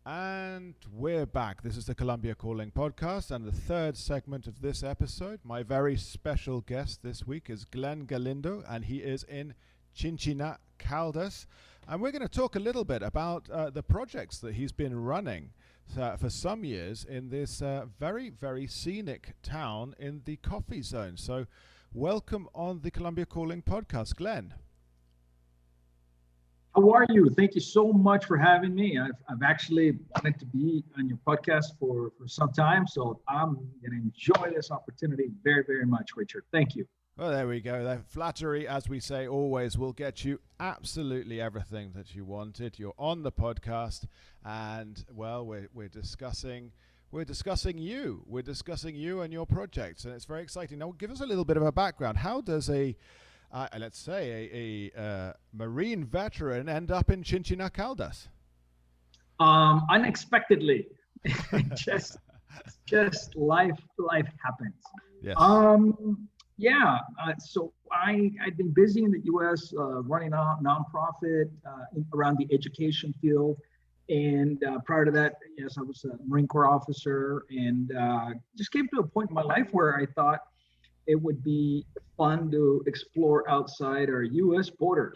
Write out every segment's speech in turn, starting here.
And we're back. This is the Colombia Calling podcast, and the third segment of this episode. My very special guest this week is Glen Galindo, and he is in Chinchina, Caldas. And we're going to talk a little bit about the projects that he's been running for some years in this very, very scenic town in the coffee zone. So welcome on the Colombia Calling podcast, Glen. How are you? Thank you so much for having me. I've actually wanted to be on your podcast for some time, so I'm going to enjoy this opportunity very, very much, Richard. Thank you. Well, there we go. The flattery, as we say always, will get you absolutely everything that you wanted. You're on the podcast, and well, we're discussing you. We're discussing you and your projects, and it's very exciting. Now, give us a little bit of a background. How does let's say a Marine veteran end up in Chinchina, Caldas? Unexpectedly, just life happens. Yes. So I've been busy in the U.S. Running a nonprofit around the education field, and prior to that, yes, I was a Marine Corps officer, and just came to a point in my life where I thought it would be fun to explore outside our U.S. borders.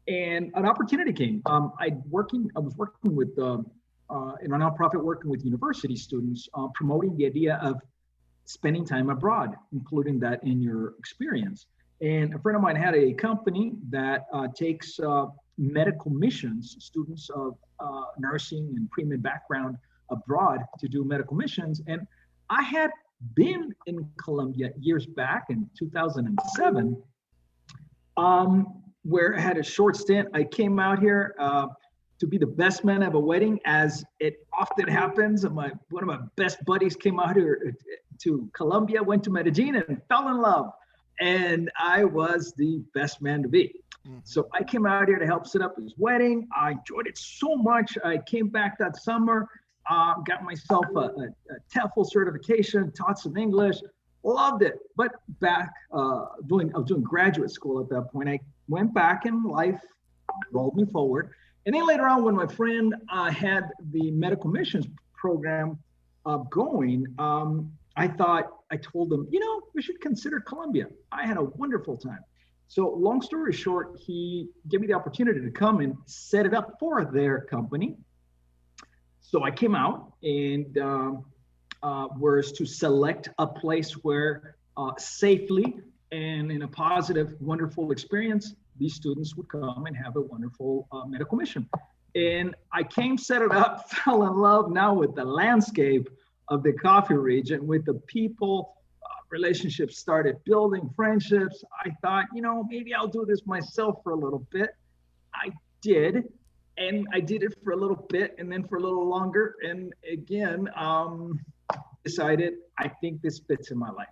And an opportunity came. I was working with in a nonprofit, working with university students, promoting the idea of spending time abroad, including that in your experience. And a friend of mine had a company that takes medical missions, students of nursing and pre-med background abroad to do medical missions. And I had been in Colombia years back in 2007, where I had a short stint. I came out here to be the best man at a wedding, as it often happens. One of my best buddies came out here to Colombia, went to Medellin, and fell in love. And I was the best man to be. Mm-hmm. So I came out here to help set up his wedding. I enjoyed it so much. I came back that summer. Got myself a TEFL certification, taught some English, loved it. But back I was doing graduate school at that point. I went back and life rolled me forward. And then later on, when my friend had the medical missions program going, I told him, we should consider Colombia. I had a wonderful time. So long story short, he gave me the opportunity to come and set it up for their company. So I came out and was to select a place where safely and in a positive, wonderful experience, these students would come and have a wonderful medical mission. And I came, set it up, fell in love now with the landscape of the coffee region, with the people. Relationships started building, friendships. I thought, maybe I'll do this myself for a little bit. I did. And I did it for a little bit and then for a little longer. And again, decided I think this fits in my life.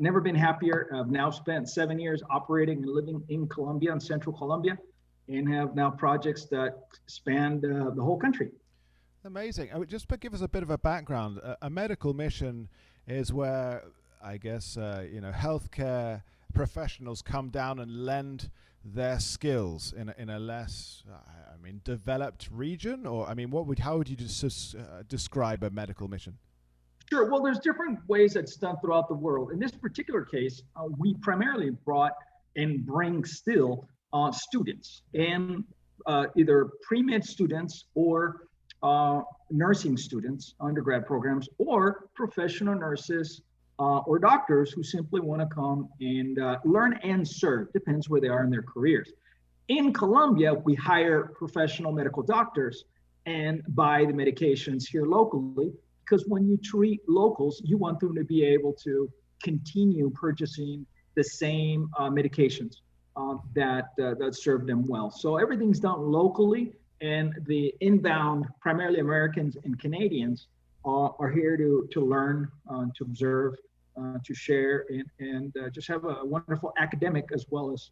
Never been happier. I've now spent 7 years operating and living in Colombia, in central Colombia, and have now projects that span the whole country. Amazing. Just to give us a bit of a background, a medical mission is where, I guess, healthcare professionals come down and lend their skills in a less, developed region? Or, how would you describe a medical mission? Sure. Well, there's different ways that's done throughout the world. In this particular case, we primarily brought and bring still students, and either pre-med students or nursing students, undergrad programs, or professional nurses or doctors who simply want to come and learn and serve, depends where they are in their careers. In Colombia, we hire professional medical doctors and buy the medications here locally, because when you treat locals, you want them to be able to continue purchasing the same medications that serve them well. So everything's done locally, and the inbound, primarily Americans and Canadians, are here to learn, to observe, to share, and just have a wonderful academic as well as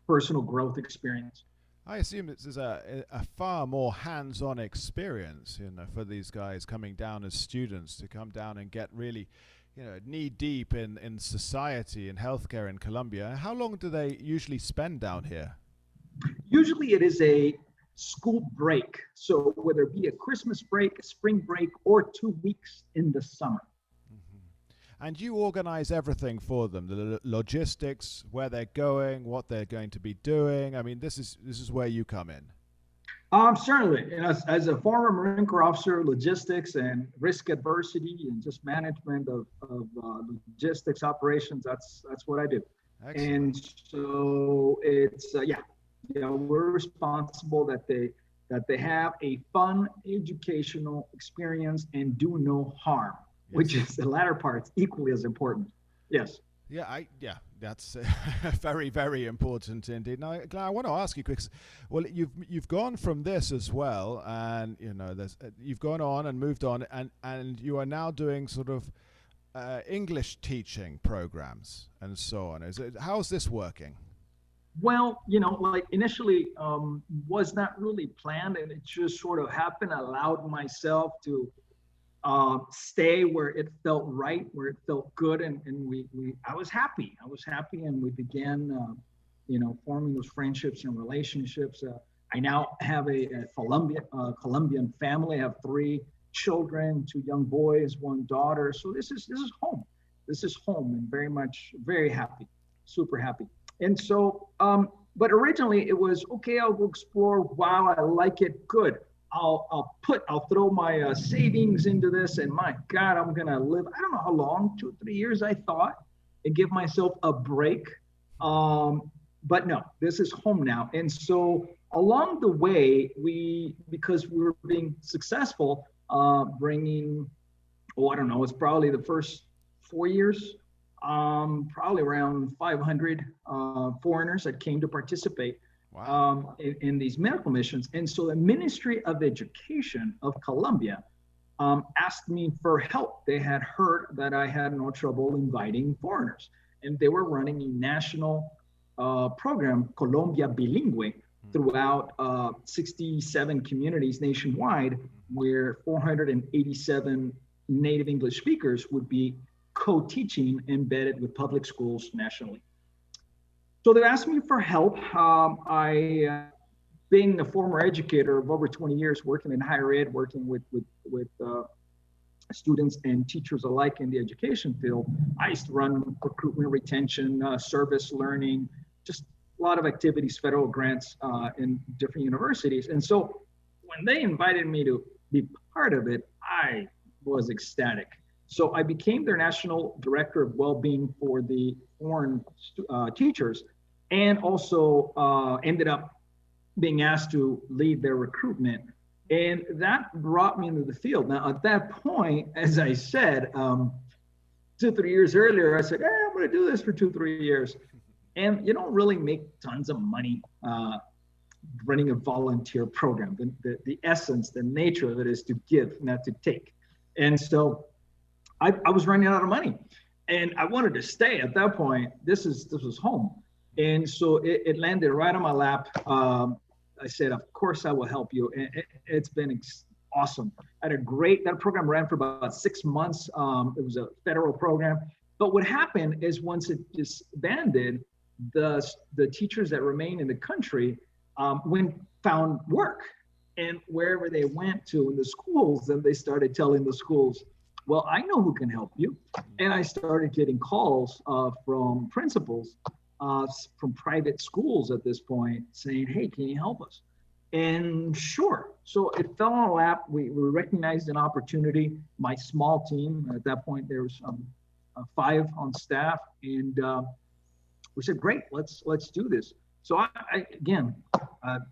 personal growth experience. I assume this is a far more hands-on experience, for these guys coming down as students, to come down and get really, knee deep in society and healthcare in Colombia. How long do they usually spend down here? Usually it is a school break. So whether it be a Christmas break, a spring break, or 2 weeks in the summer. And you organize everything for them, the logistics, where they're going, what they're going to be doing. I mean, this is where you come in. Certainly, as a former Marine Corps officer, logistics and risk adversity and just management of logistics operations, that's what I do. Excellent. And so it's we're responsible that they have a fun educational experience and do no harm, which is the latter part's equally as important. Yes. That's very, very important indeed. Now, Glenn, I want to ask you quick. Well, you've gone from this as well, and you've gone on and moved on, and you are now doing sort of English teaching programs and so on. How's this working? Well, like initially was not really planned, and it just sort of happened. I allowed myself to stay where it felt right, where it felt good, and I was happy, and we began forming those friendships and relationships. I now have a Colombian family. I have 3 children, 2 young boys, 1 daughter. So this is home. This is home, and very happy, super happy. And so but originally it was okay, I'll go explore. Wow, I like it, good. I'll throw my savings into this, and my God, I'm gonna live, I don't know how long, 2 or 3 years I thought, and give myself a break. But no, this is home now. And so along the way, because we were being successful, bringing, I don't know, it's probably the first 4 years, probably around 500 foreigners that came to participate. Wow. In these medical missions. And so the Ministry of Education of Colombia asked me for help. They had heard that I had no trouble inviting foreigners, and they were running a national program, Colombia Bilingual, throughout 67 communities nationwide, where 487 native English speakers would be co-teaching embedded with public schools nationally. So they asked me for help. I, being a former educator of over 20 years, working in higher ed, working with students and teachers alike in the education field, I used to run recruitment, retention, service learning, just a lot of activities, federal grants in different universities. And so when they invited me to be part of it, I was ecstatic. So I became their national director of well-being for the foreign teachers, and also ended up being asked to lead their recruitment. And that brought me into the field. Now, at that point, as I said, 2 or 3 years earlier, I said, I'm going to do this for 2 or 3 years. And you don't really make tons of money running a volunteer program. The essence, the nature of it is to give, not to take. And so I was running out of money, and I wanted to stay. At that point, this was home. And so it landed right on my lap. I said, of course I will help you. And it's been awesome. I had that program ran for about 6 months. It was a federal program. But what happened is once it disbanded, the teachers that remained in the country found work. And wherever they went to in the schools, then they started telling the schools, well, I know who can help you. And I started getting calls from principals from private schools at this point saying, hey, can you help us? And sure. So it fell on our lap. We recognized an opportunity. My small team, at that point, there was 5 on staff. And we said, great, let's do this. So I again,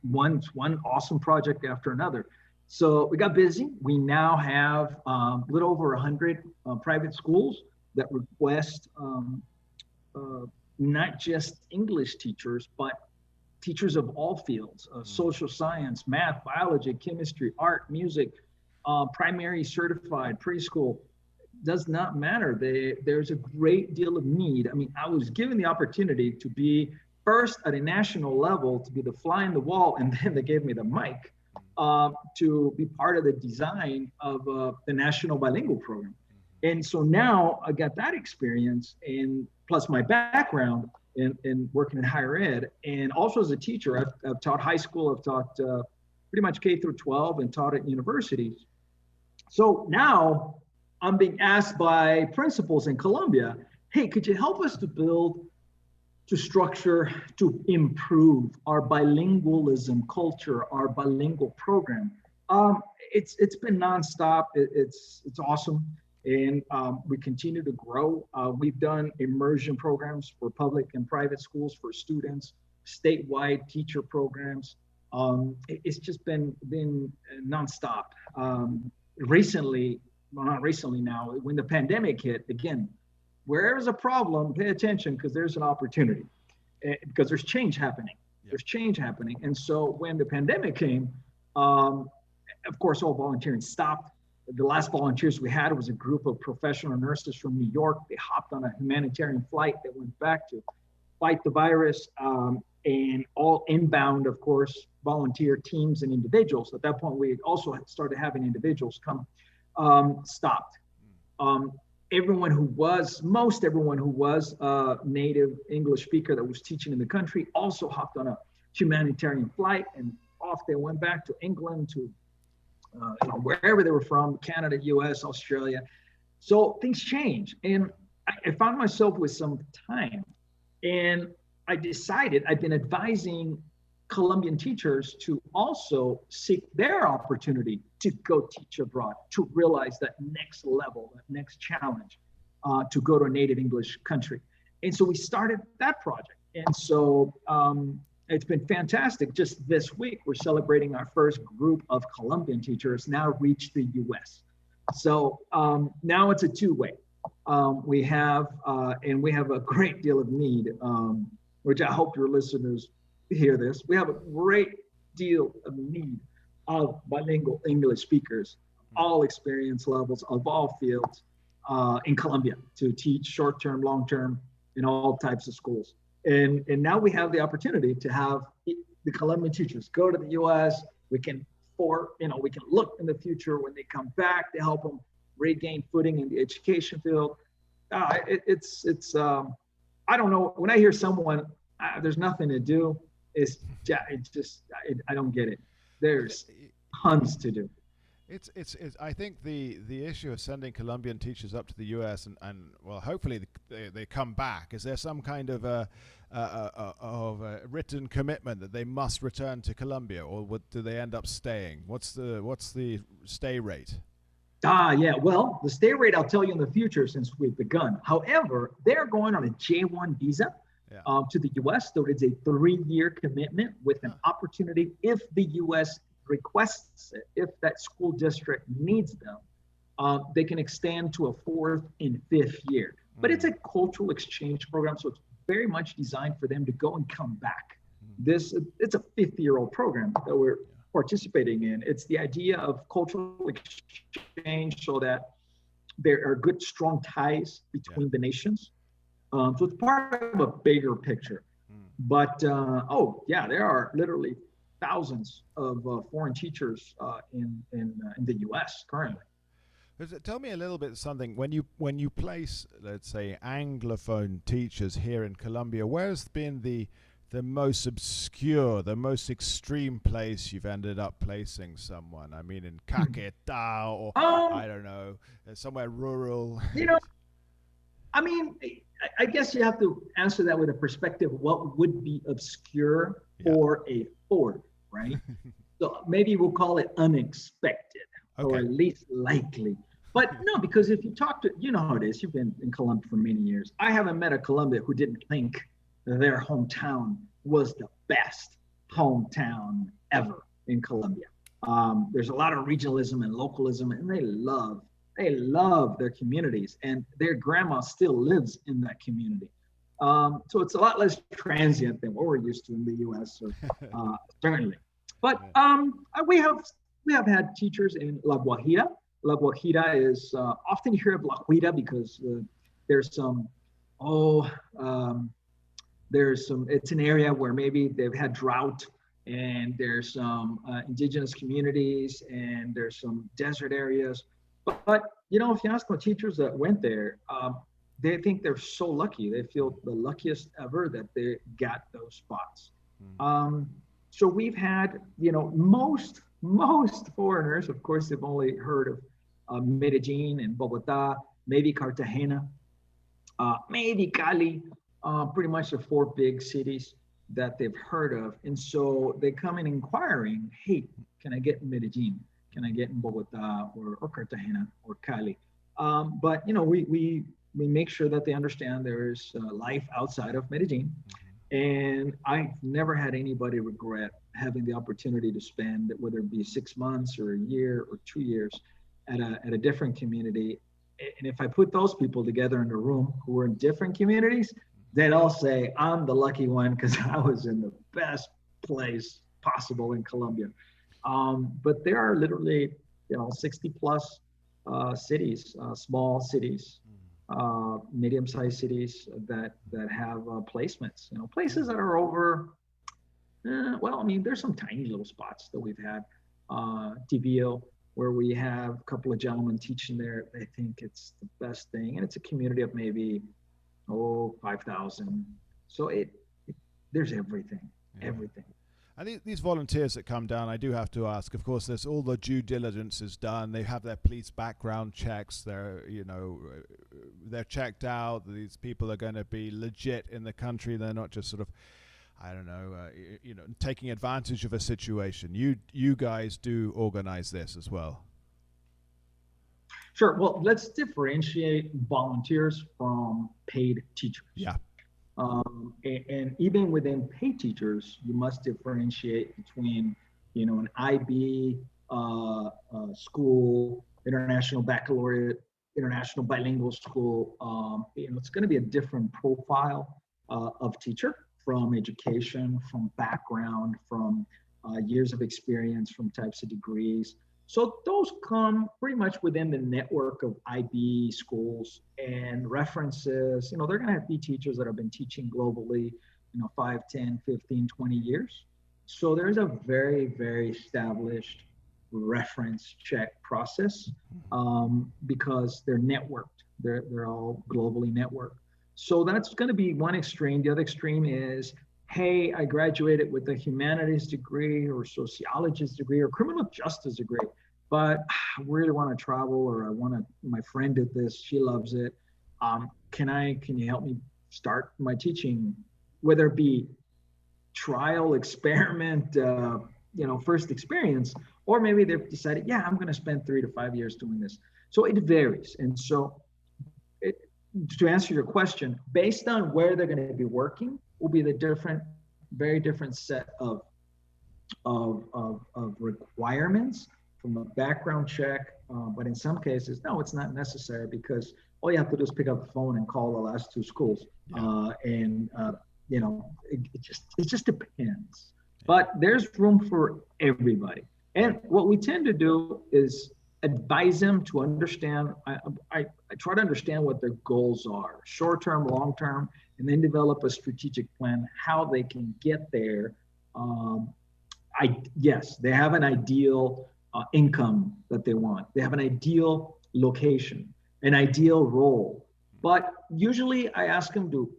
one awesome project after another. So we got busy. We now have a little over 100 private schools that request not just English teachers, but teachers of all fields, social science, math, biology, chemistry, art, music, primary, certified, preschool, does not matter. There's a great deal of need. I mean, I was given the opportunity to be first at a national level, to be the fly in the wall, and then they gave me the mic to be part of the design of the National Bilingual Program. And so now I got that experience, and plus my background in working in higher ed, and also as a teacher. I've taught high school, I've taught pretty much K through 12 and taught at universities. So now I'm being asked by principals in Colombia, hey, could you help us to build, to structure, to improve our bilingualism culture, our bilingual program? It's been nonstop. It's awesome, and we continue to grow. We've done immersion programs for public and private schools for students, statewide teacher programs. It's just been nonstop. Recently, well, not recently now, when the pandemic hit, again, where there's a problem, pay attention because there's an opportunity, because there's change happening. There's change happening. And so when the pandemic came, of course, all volunteering stopped. The last volunteers we had was a group of professional nurses from New York. They hopped on a humanitarian flight that went back to fight the virus, and all inbound, of course, volunteer teams and individuals. At that point, we also started having individuals come, stopped. Most everyone who was a native English speaker that was teaching in the country also hopped on a humanitarian flight, and off they went back to England, to wherever they were from, Canada, US, Australia. So things change. And I found myself with some time, and I decided I've been advising Colombian teachers to also seek their opportunity to go teach abroad, to realize that next level, that next challenge, to go to a native English country. And so we started that project. And so it's been fantastic. Just this week, we're celebrating our first group of Colombian teachers now reach the US. So now it's a two-way. We have a great deal of need, which I hope your listeners hear this. We have a great deal of need of bilingual English speakers, all experience levels of all fields in Colombia, to teach short-term, long-term in all types of schools. And now we have the opportunity to have the Colombian teachers go to the US. We can look in the future when they come back to help them regain footing in the education field. I don't know, when I hear someone, there's nothing to do, I don't get it. There's tons to do. It's I think the issue of sending Colombian teachers up to the US and well, hopefully they come back. Is there some kind of a written commitment that they must return to Colombia, or do they end up staying? What's the stay rate? Yeah. Well, the stay rate, I'll tell you in the future since we've begun. However, they're going on a J1 visa to the US. So it's a 3-year commitment with an opportunity, if the US requests it, if that school district needs them, they can extend to a 4th and 5th year. But it's a cultural exchange program, so it's very much designed for them to go and come back. It's a 50-year-old program that we're participating in. It's the idea of cultural exchange so that there are good, strong ties between the nations. So it's part of a bigger picture. But there are literally thousands of foreign teachers in the U.S. currently. Tell me a little bit something. When you place, let's say, Anglophone teachers here in Colombia, where's been the most obscure, the most extreme place you've ended up placing someone? I mean, in Caquetá or I don't know, somewhere rural. I mean, I guess you have to answer that with a perspective of what would be obscure for a Ford, right? So maybe we'll call it unexpected, or at least likely. But no, because if you talk to, you know how it is, you've been in Colombia for many years. I haven't met a Colombian who didn't think their hometown was the best hometown ever in Colombia. There's a lot of regionalism and localism, and they love their communities, and their grandma still lives in that community. So it's a lot less transient than what we're used to in the U.S. Certainly. But we have had teachers in La Guajira. La Guajira is often you hear of La Guajira because there's some it's an area where maybe they've had drought, and there's some indigenous communities, and there's some desert areas. But if you ask the teachers that went there, they think they're so lucky. They feel the luckiest ever that they got those spots. So we've had, most foreigners, of course, they've only heard of Medellin and Bogota, maybe Cartagena, maybe Cali, pretty much the four big cities that they've heard of. And so they come in inquiring, hey, can I get in Medellin? Can I get in Bogota or Cartagena or Cali? But we make sure that they understand there's life outside of Medellin. And I've never had anybody regret having the opportunity to spend, whether it be 6 months or a year or 2 years, at a different community. And if I put those people together in a room who are in different communities, they'd all say, I'm the lucky one because I was in the best place possible in Colombia. But there are literally, 60 plus cities, small cities, medium-sized cities that have placements. Places that are over. There's some tiny little spots that we've had. TVO, where we have a couple of gentlemen teaching there. They think it's the best thing, and it's a community of maybe 5,000. So there's everything. And these volunteers that come down, I do have to ask, of course, there's all the due diligence is done. They have their police background checks. They're checked out. These people are going to be legit in the country. They're not just sort of, taking advantage of a situation. You guys do organize this as well. Sure. Well, let's differentiate volunteers from paid teachers. Yeah. And even within paid teachers, you must differentiate between, an IB school, international baccalaureate, international bilingual school. It's going to be a different profile of teacher, from education, from background, from years of experience, from types of degrees. So those come pretty much within the network of IB schools and references. They're going to be teachers that have been teaching globally, 5, 10, 15, 20 years. So there's a very, very established reference check process because they're networked. They're all globally networked. So that's going to be one extreme. The other extreme is, hey, I graduated with a humanities degree or sociologist degree or criminal justice degree, but I really want to travel, or my friend did this, she loves it. Can you help me start my teaching, whether it be trial, experiment, first experience, or maybe they've decided, yeah, I'm going to spend 3 to 5 years doing this. So it varies. And so to answer your question, based on where they're going to be working, will be the very different set of requirements from a background check. But in some cases, no, it's not necessary, because all you have to do is pick up the phone and call the last 2 schools. It just depends. But there's room for everybody. And what we tend to do is advise them to understand. I try to understand what their goals are, short-term, long-term, and then develop a strategic plan how they can get there. Yes, they have an ideal income that they want. They have an ideal location, an ideal role. But usually I ask them to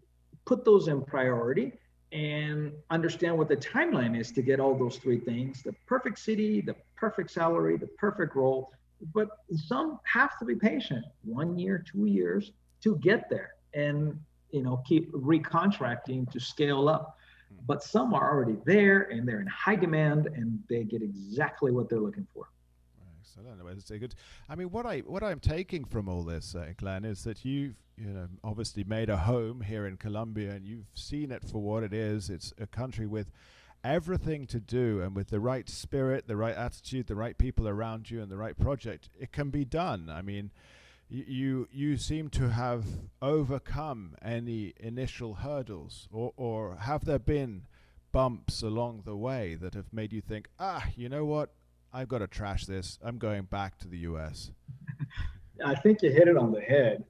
put those in priority and understand what the timeline is to get all those 3 things: the perfect city, the perfect salary, the perfect role. But some have to be patient, 1 year, 2 years to get there, and keep recontracting to scale up. But some are already there and they're in high demand and they get exactly what they're looking for. Excellent. That's good. I mean, what I'm taking from all this, Glen, is that you've obviously made a home here in Colombia, and you've seen it for what it is. It's a country with everything to do, and with the right spirit, the right attitude, the right people around you, and the right project, it can be done. I mean, you seem to have overcome any initial hurdles, or have there been bumps along the way that have made you think, you know what, I've got to trash this, I'm going back to the US? I think you hit it on the head.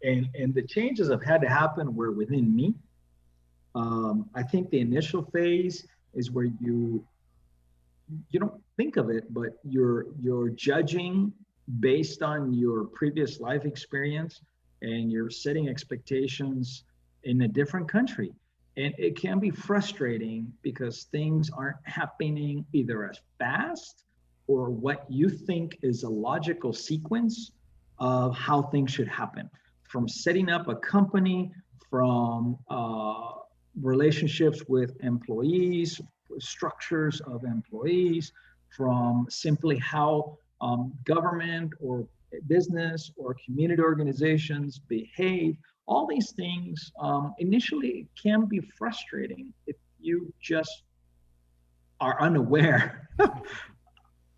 And the changes have had to happen were within me. I think the initial phase is where you don't think of it, but you're judging based on your previous life experience, and you're setting expectations in a different country. And it can be frustrating because things aren't happening either as fast or what you think is a logical sequence of how things should happen. From setting up a company, from relationships with employees, structures of employees, from simply how government or business or community organizations behave. All these things initially can be frustrating if you just are unaware,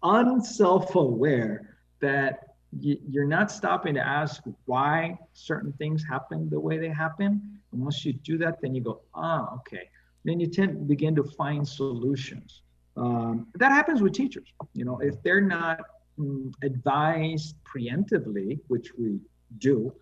unself-aware that you're not stopping to ask why certain things happen the way they happen. And once you do that, then you go, okay. Then you tend to begin to find solutions. That happens with teachers. If they're not advised preemptively, which we do,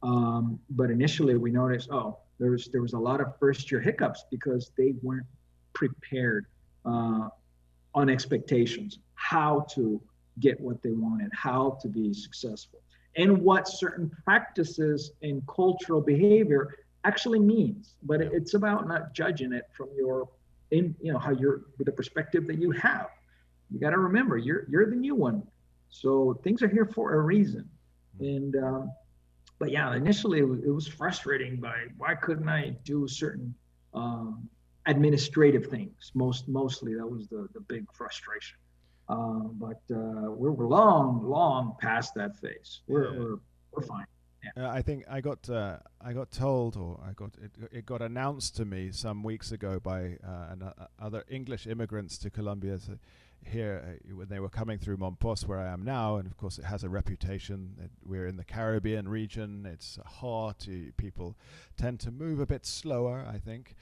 but initially we noticed, there was a lot of first-year hiccups because they weren't prepared on expectations, how to get what they wanted, how to be successful, and what certain practices and cultural behavior actually means. But it's about not judging it from how you're with the perspective that you have. You got to remember, you're the new one, so things are here for a reason. And but yeah, initially it was frustrating by why couldn't I do certain administrative things. Mostly that was the big frustration. But we're long past that phase. We're fine. Yeah. I think I got told, or it got announced to me some weeks ago by other English immigrants to Colombia here when they were coming through Monpos, where I am now, and of course it has a reputation. We're in the Caribbean region. It's hot. People tend to move a bit slower. I think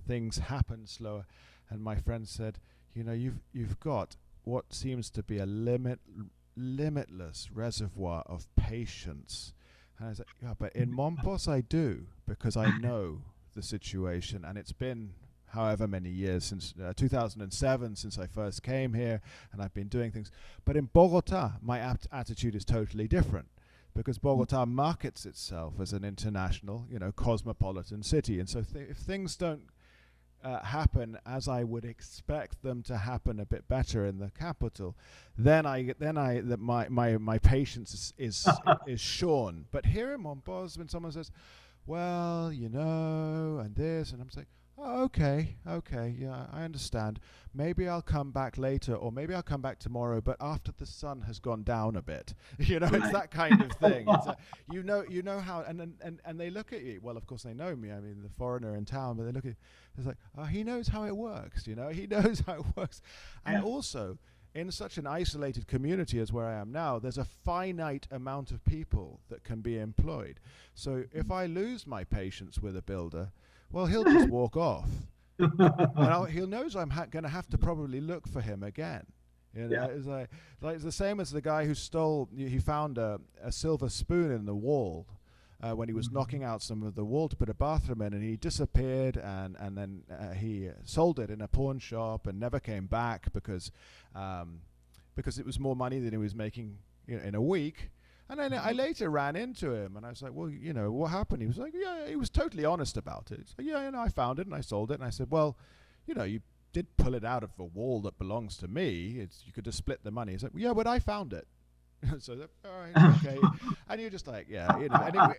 things happen slower. And my friend said, you've got what seems to be a limitless reservoir of patience. And I was like, yeah, but in Monpos I do, because I know the situation, and it's been however many years since 2007 since I first came here, and I've been doing things. But in Bogota, my attitude is totally different, because Bogota markets itself as an international, cosmopolitan city, and so if things don't happen as I would expect them to happen a bit better in the capital, then my patience is shorn. But here in Monpos, when someone says, well, and this, and I'm saying, oh, okay, yeah, I understand. Maybe I'll come back later, or maybe I'll come back tomorrow, but after the sun has gone down a bit. It's that kind of thing. It's you know how, and they look at you. Well, of course they know me. I mean, the foreigner in town, but they look at you. It's like, oh, he knows how it works. He knows how it works. And also, in such an isolated community as where I am now, there's a finite amount of people that can be employed. So if I lose my patience with a builder, well, he'll just walk off. And he'll knows I'm going to have to probably look for him again. It's like it's the same as the guy who he found a silver spoon in the wall when he was knocking out some of the wall to put a bathroom in, and he disappeared, and then he sold it in a pawn shop and never came back because it was more money than he was making in a week. And then I later ran into him, and I was like, well, what happened? He was like, yeah, he was totally honest about it. So, yeah, I found it, and I sold it. And I said, well, you did pull it out of a wall that belongs to me. You could have split the money. He's like, yeah, but I found it. So, all right, okay. And you're just like, yeah, and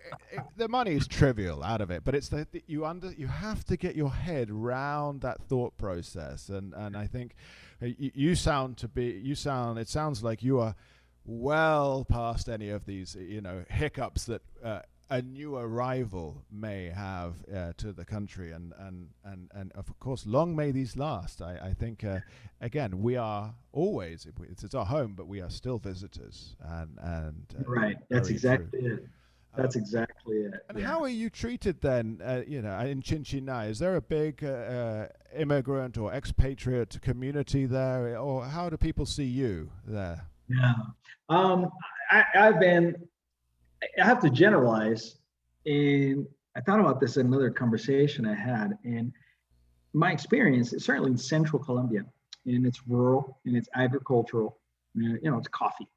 the money is trivial out of it, but it's you have to get your head round that thought process. And I think it sounds like you are well past any of these hiccups that a new arrival may have to the country, and of course long may these last. I think again, we are always, it's our home, but we are still visitors, and right, that's exactly it. That's exactly it. And how are you treated then in Chinchina? Is there a big immigrant or expatriate community there, or how do people see you there? Yeah. I have to generalize, and I thought about this in another conversation I had, and my experience is certainly in central Colombia, and it's rural and it's agricultural, it's coffee.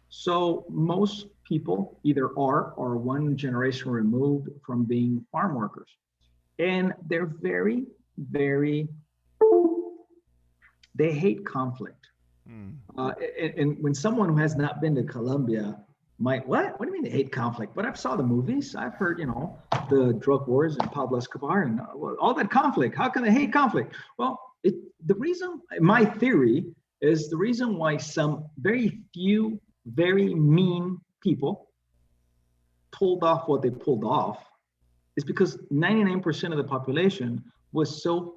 So most people either are or one generation removed from being farm workers. And they're very, very, they hate conflict. Mm. And when someone who has not been to Colombia might, what do you mean they hate conflict? But I've saw the movies. I've heard, the drug wars and Pablo Escobar and all that conflict. How can they hate conflict? Well, the reason, my theory is the reason why some very few, very mean people pulled off what they pulled off is because 99% of the population was so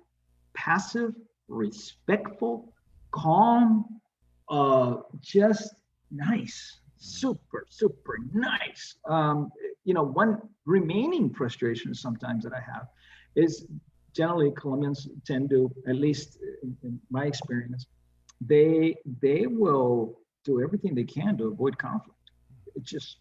passive, respectful, calm, just nice, super, super nice. One remaining frustration sometimes that I have is generally Colombians tend to, at least in my experience, they will do everything they can to avoid conflict. It just,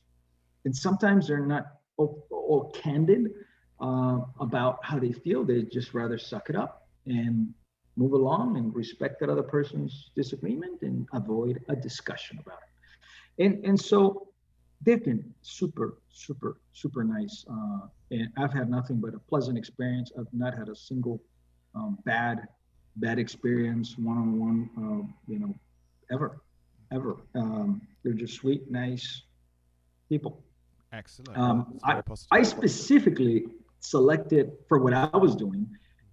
and sometimes they're not all candid about how they feel. They just rather suck it up and move along and respect that other person's disagreement and avoid a discussion about it. And so they've been super, super, super nice. And I've had nothing but a pleasant experience. I've not had a single bad experience one-on-one, ever. They're just sweet, nice people. Excellent. I specifically selected for what I was doing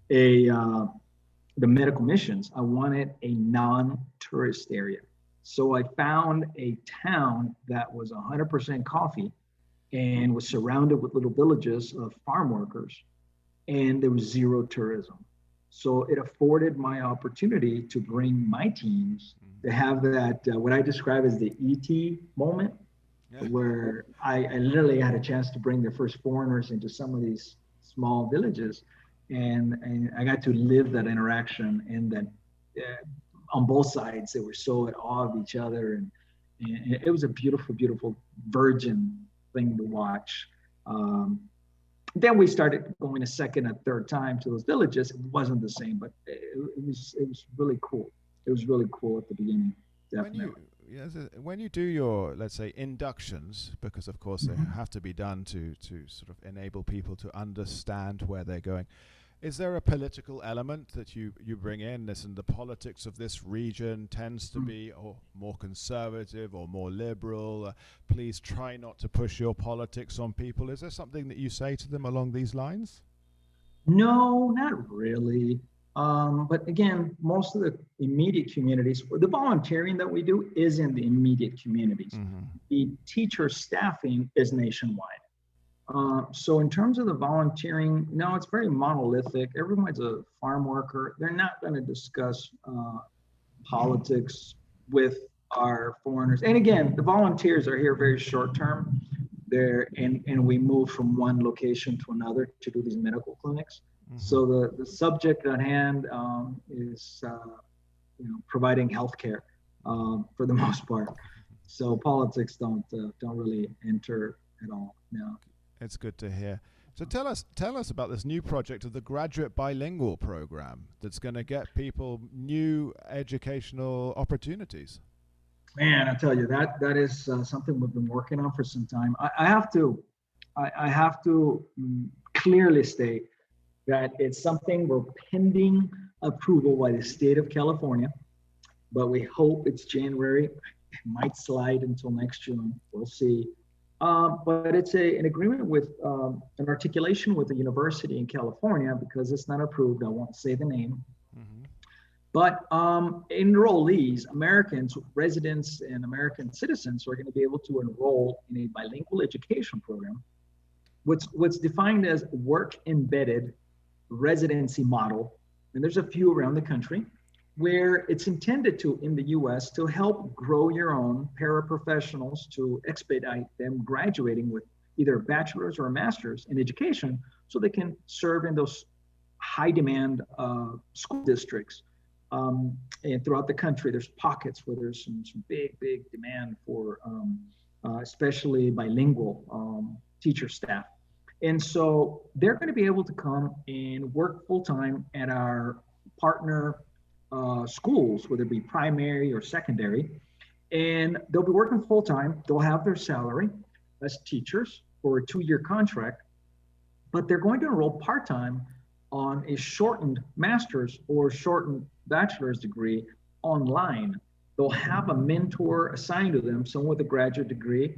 the medical missions. I wanted a non-tourist area. So I found a town that was 100% coffee and was surrounded with little villages of farm workers, and there was zero tourism. So it afforded my opportunity to bring my teams to have that, what I describe as the ET moment, where I literally had a chance to bring the first foreigners into some of these small villages. And I got to live that interaction, and that on both sides, they were so at awe of each other. And it was a beautiful, beautiful virgin thing to watch. Then we started going a second and third time to those villages. It wasn't the same, but it was really cool. It was really cool at the beginning, definitely. When you do your, let's say, inductions, because of course they have to be done to sort of enable people to understand where they're going, is there a political element that you bring in? Listen, the politics of this region tends to be more conservative or more liberal. Please try not to push your politics on people. Is there something that you say to them along these lines? No, not really. But again, most of the immediate communities, the volunteering that we do is in the immediate communities. The teacher staffing is nationwide. So in terms of the volunteering, no, it's very monolithic. Everyone's a farm worker. They're not going to discuss politics with our foreigners. And again, the volunteers are here very short term. And we move from one location to another to do these medical clinics. So the subject at hand is providing healthcare for the most part. So politics don't really enter at all. No. It's good to hear. So tell us about this new project of the Graduate Bilingual program that's going to get people new educational opportunities. Man, I tell you, that is something we've been working on for some time. I have to clearly state that it's something we're pending approval by the state of California, but we hope it's January. It might slide until next June. We'll see. But it's an agreement with an articulation with a university in California, because it's not approved. I won't say the name. But enrollees, Americans, residents, and American citizens are going to be able to enroll in a bilingual education program, what's defined as work-embedded residency model. And there's a few around the country where it's intended to, in the US, to help grow your own paraprofessionals, to expedite them graduating with either a bachelor's or a master's in education, so they can serve in those high demand school districts. And throughout the country, there's pockets where there's some big demand for especially bilingual teacher staff. And so they're going to be able to come and work full-time at our partner schools, whether it be primary or secondary, and they'll be working full-time. They'll have their salary as teachers for a 2-year contract, but they're going to enroll part-time on a shortened master's or shortened bachelor's degree online. They'll have a mentor assigned to them, someone with a graduate degree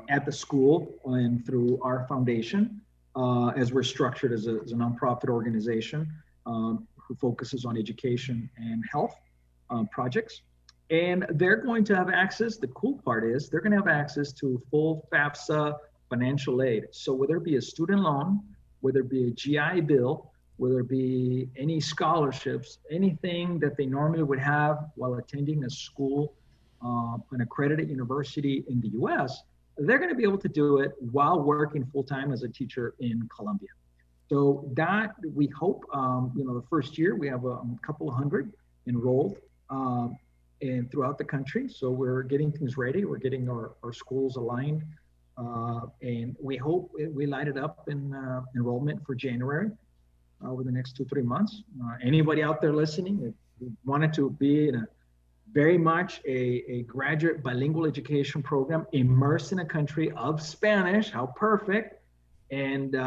at the school and through our foundation, as we're structured as a nonprofit organization who focuses on education and health projects. And they're going to have access. The cool part is they're going to have access to full FAFSA financial aid. So whether it be a student loan, whether it be a GI Bill, whether it be any scholarships, anything that they normally would have while attending a school, an accredited university in the US, they're going to be able to do it while working full-time as a teacher in Colombia. So that we hope, the first year we have a couple of hundred enrolled and throughout the country. So we're getting things ready. We're getting our schools aligned. And we hope we light it up in enrollment for January over the next 2-3 months. Anybody out there listening, if you wanted to be in a very much a graduate bilingual education program, immersed in a country of Spanish, how perfect, and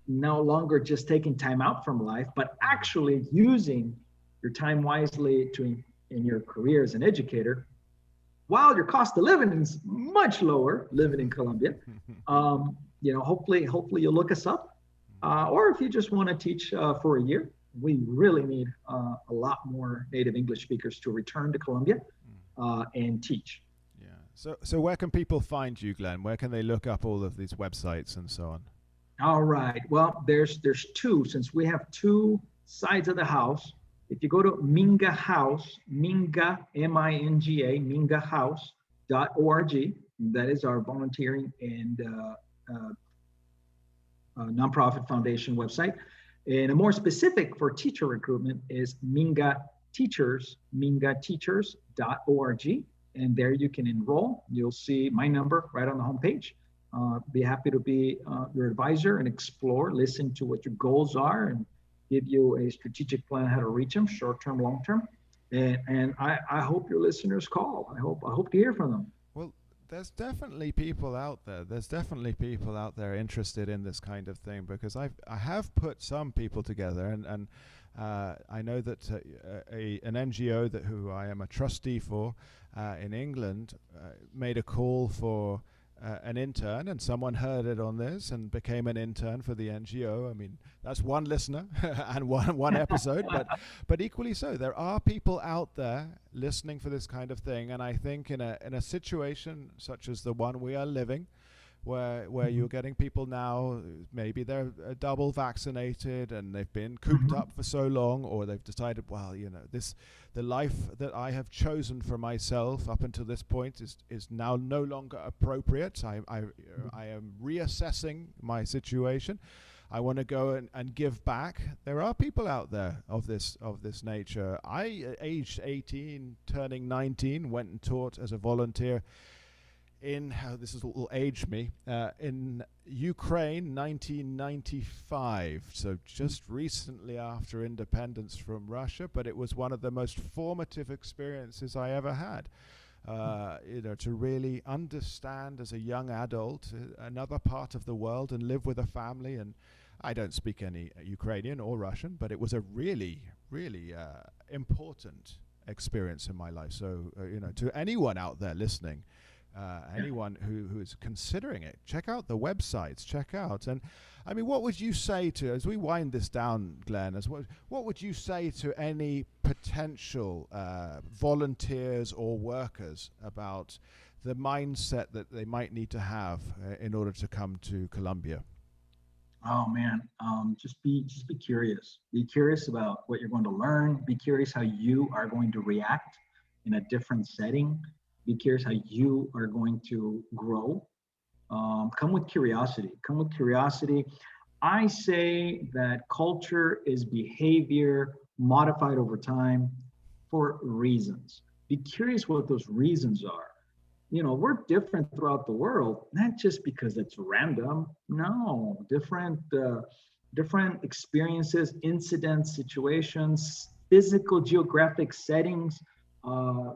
no longer just taking time out from life, but actually using your time wisely in your career as an educator, while your cost of living is much lower living in Colombia. Hopefully you'll look us up. Or if you just want to teach for a year, we really need a lot more native English speakers to return to Colombia and teach. Yeah. So where can people find you, Glenn? Where can they look up all of these websites and so on? All right. Well, there's two, since we have two sides of the house. If you go to Minga House, Minga, M-I-N-G-A, mingahouse.org, that is our volunteering and nonprofit foundation website. And a more specific for teacher recruitment is mingateachers.org. And there you can enroll. You'll see my number right on the homepage. Be happy to be your advisor and explore, listen to what your goals are, and give you a strategic plan how to reach them, short-term, long-term. And I hope your listeners call. I hope to hear from them. Well, there's definitely people out there. There's definitely people out there interested in this kind of thing, because I have put some people together, and I know that an NGO who I am a trustee for in England made a call for an intern, and someone heard it on this and became an intern for the NGO. I mean, that's one listener and one episode, but equally so, there are people out there listening for this kind of thing. And I think in a situation such as the one we are living, where you're getting people now, maybe they're double vaccinated and they've been cooped up for so long, or they've decided, well, the life that I have chosen for myself up until this point is now no longer appropriate. I am reassessing my situation. I want to go and give back. There are people out there of this nature. I, aged 18, turning 19, went and taught as a volunteer this will age me, in Ukraine, 1995. So just recently after independence from Russia, but it was one of the most formative experiences I ever had. To really understand as a young adult another part of the world and live with a family. And I don't speak any Ukrainian or Russian, but it was a really, really important experience in my life. So, to anyone out there listening, anyone who is considering it, check out the websites, and I mean, what would you say to, as we wind this down, Glenn, what would you say to any potential volunteers or workers about the mindset that they might need to have in order to come to Colombia? Oh man, just be curious. Be curious about what you're going to learn. Be curious how you are going to react in a different setting. Be curious how you are going to grow. Come with curiosity. I say that culture is behavior modified over time for reasons. Be curious what those reasons are. We're different throughout the world, not just because it's random. No, different experiences, incidents, situations, physical, geographic settings,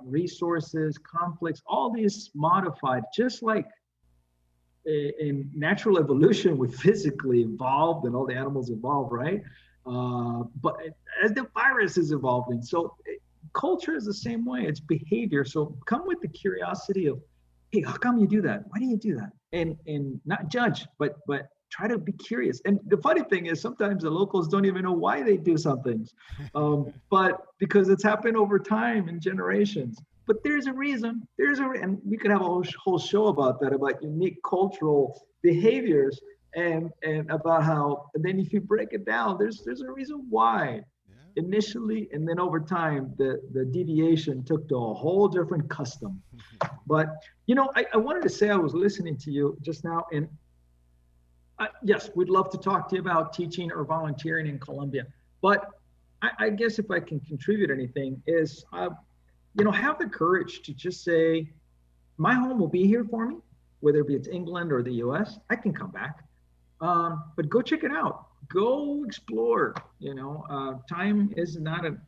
resources, conflicts, all these modified, just like in natural evolution, we physically evolved and all the animals evolved, right? But as the virus is evolving, so culture is the same way. It's behavior. So come with the curiosity of, hey, how come you do that? Why do you do that? And not judge, but try to be curious. And the funny thing is, sometimes the locals don't even know why they do some things, but because it's happened over time and generations. But there's a reason. And we could have a whole show about that, about unique cultural behaviors, and about how. And then if you break it down, there's a reason why initially, and then over time the deviation took to a whole different custom. But I wanted to say, I was listening to you just now, and yes, we'd love to talk to you about teaching or volunteering in Colombia. But I guess if I can contribute anything is, have the courage to just say, my home will be here for me, whether it be it's England or the US. I can come back, but go check it out. Go explore. Time is not an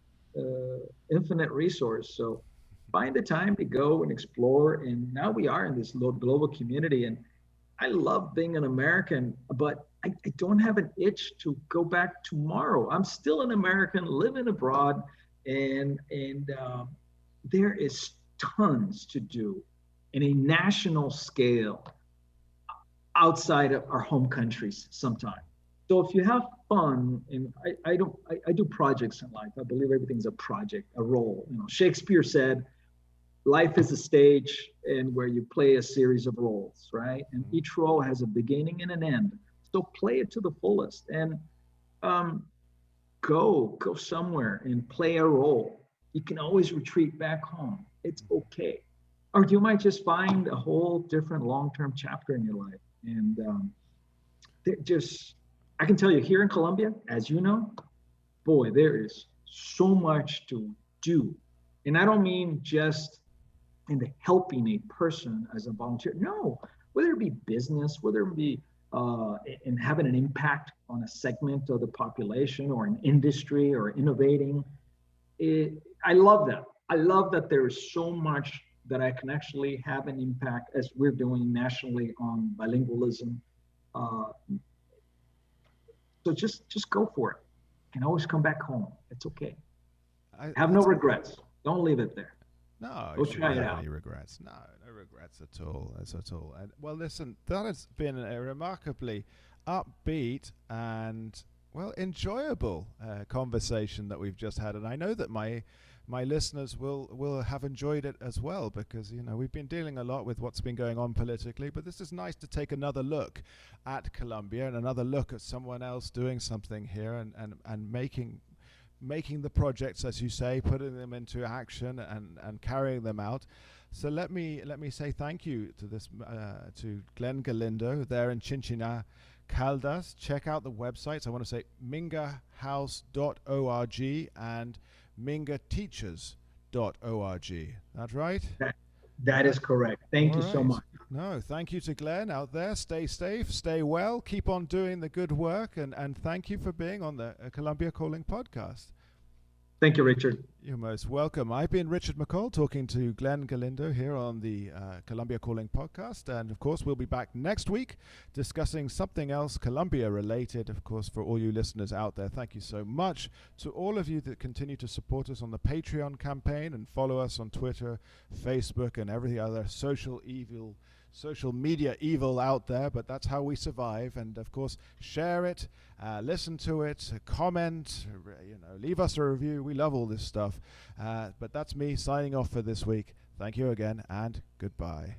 infinite resource. So find the time to go and explore. And now we are in this global community. And I love being an American, but I don't have an itch to go back tomorrow. I'm still an American living abroad, and there is tons to do in a national scale outside of our home countries sometimes. So if you have fun, and I do projects in life. I believe everything's a project, a role. Shakespeare said, life is a stage and where you play a series of roles, right? And each role has a beginning and an end. So play it to the fullest, and go somewhere and play a role. You can always retreat back home. It's okay. Or you might just find a whole different long-term chapter in your life. And I can tell you, here in Colombia, as you know, boy, there is so much to do. And I don't mean just in the helping a person as a volunteer. No, whether it be business, whether it be in having an impact on a segment of the population or an industry or innovating. I love that. I love that there is so much that I can actually have an impact, as we're doing nationally, on bilingualism. So just go for it. You can always come back home. It's okay. Have no regrets. Don't leave it there. No, Go try it out. Any regrets? No regrets at all. And well, listen, that has been a remarkably upbeat and enjoyable conversation that we've just had, and I know that my listeners will have enjoyed it as well, because we've been dealing a lot with what's been going on politically, but this is nice to take another look at Colombia and another look at someone else doing something here and making the projects, as you say, putting them into action and carrying them out. So let me say thank you to to Glen Galindo there in Chinchina, Caldas. Check out the websites. I want to say mingahouse.org and mingateachers.org. That's right? That is correct. Thank you so much. No, thank you to Glen out there. Stay safe, stay well, keep on doing the good work, and thank you for being on the Colombia Calling podcast. Thank you, Richard. You're most welcome. I've been Richard McCall talking to Glen Galindo here on the Colombia Calling podcast. And of course, we'll be back next week discussing something else Colombia related. Of course, for all you listeners out there, thank you so much to all of you that continue to support us on the Patreon campaign and follow us on Twitter, Facebook, and every other social media evil out there, but that's how we survive. And of course, share it, listen to it, comment, leave us a review. We love all this stuff. But that's me signing off for this week. Thank you again, and goodbye.